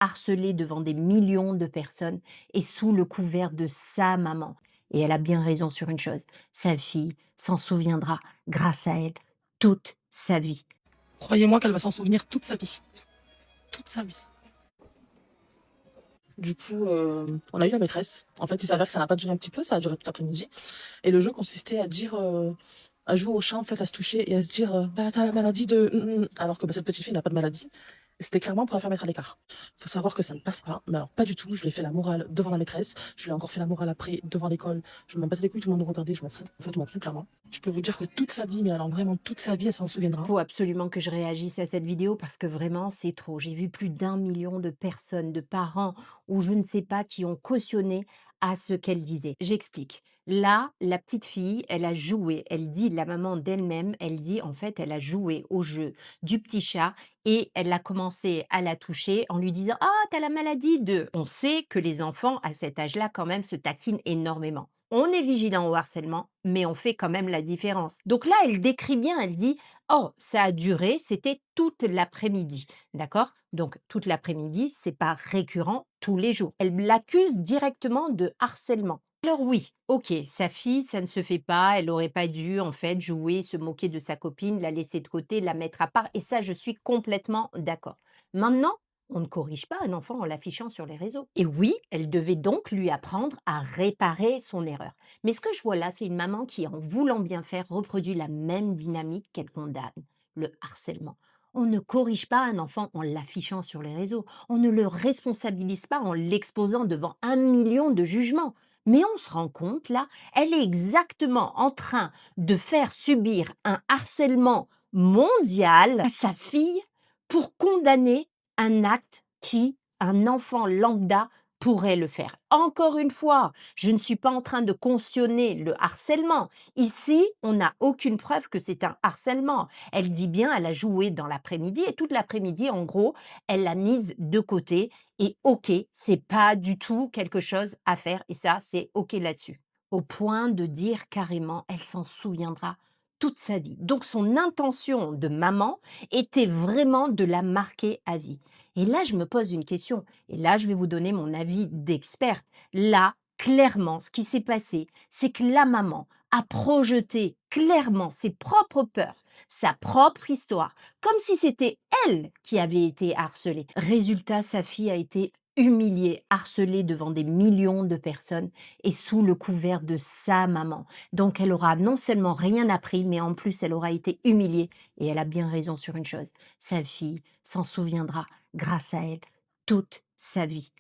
harcelée devant des millions de personnes et sous le couvert de sa maman. Et elle a bien raison sur une chose, sa fille s'en souviendra grâce à elle toute sa vie. Croyez-moi qu'elle va s'en souvenir toute sa vie. Toute sa vie. Du coup, on a eu la maîtresse. En fait, il s'avère que ça n'a pas duré un petit peu, ça a duré tout l'après-midi. Et le jeu consistait à dire, à jouer au chat, en fait, à se toucher et à se dire, «Bah, tu la maladie de alors que, bah, cette petite fille n'a pas de maladie. Et c'était clairement pour la faire mettre à l'écart. Faut savoir que ça ne passe pas, mais alors pas du tout. Je lui ai fait la morale devant la maîtresse, je lui ai encore fait la morale après devant l'école. Je m'en battais les couilles, tout le monde me regardait, je m'en fous. En fait, je m'en fous clairement. Je peux vous dire que toute sa vie, mais alors vraiment toute sa vie, elle s'en souviendra. Faut absolument que je réagisse à cette vidéo parce que vraiment c'est trop. J'ai vu plus d'1 million de personnes, de parents ou je ne sais pas qui ont cautionné à ce qu'elle disait. J'explique. Là, la petite fille, elle a joué, elle dit, la maman d'elle-même, elle dit en fait, elle a joué au jeu du petit chat et elle a commencé à la toucher en lui disant: «Ah, t'as la maladie de...» On sait que les enfants à cet âge-là quand même se taquinent énormément. On est vigilant au harcèlement, mais on fait quand même la différence. Donc là, elle décrit bien, elle dit: «Oh, ça a duré, c'était toute l'après-midi». D'accord? Donc toute l'après-midi, c'est pas récurrent tous les jours. Elle l'accuse directement de harcèlement. Alors oui, OK, sa fille, ça ne se fait pas, elle aurait pas dû en fait jouer, se moquer de sa copine, la laisser de côté, la mettre à part et ça, je suis complètement d'accord. Maintenant, on ne corrige pas un enfant en l'affichant sur les réseaux. Et oui, elle devait donc lui apprendre à réparer son erreur. Mais ce que je vois là, c'est une maman qui, en voulant bien faire, reproduit la même dynamique qu'elle condamne, le harcèlement. On ne corrige pas un enfant en l'affichant sur les réseaux. On ne le responsabilise pas en l'exposant devant 1 million de jugements. Mais on se rend compte, là, elle est exactement en train de faire subir un harcèlement mondial à sa fille pour condamner un acte qui, un enfant lambda pourrait le faire. Encore une fois, je ne suis pas en train de cautionner le harcèlement. Ici, on n'a aucune preuve que c'est un harcèlement. Elle dit bien, elle a joué dans l'après-midi et toute l'après-midi, en gros, elle l'a mise de côté et OK, c'est pas du tout quelque chose à faire et ça, c'est OK là-dessus. Au point de dire carrément, elle s'en souviendra toute sa vie. Donc son intention de maman était vraiment de la marquer à vie. Et là, je me pose une question, et là, je vais vous donner mon avis d'experte. Là, clairement, ce qui s'est passé, c'est que la maman a projeté clairement ses propres peurs, sa propre histoire, comme si c'était elle qui avait été harcelée. Résultat, sa fille a été humiliée, harcelée devant des millions de personnes et sous le couvert de sa maman. Donc elle aura non seulement rien appris, mais en plus elle aura été humiliée. Et elle a bien raison sur une chose, sa fille s'en souviendra grâce à elle toute sa vie.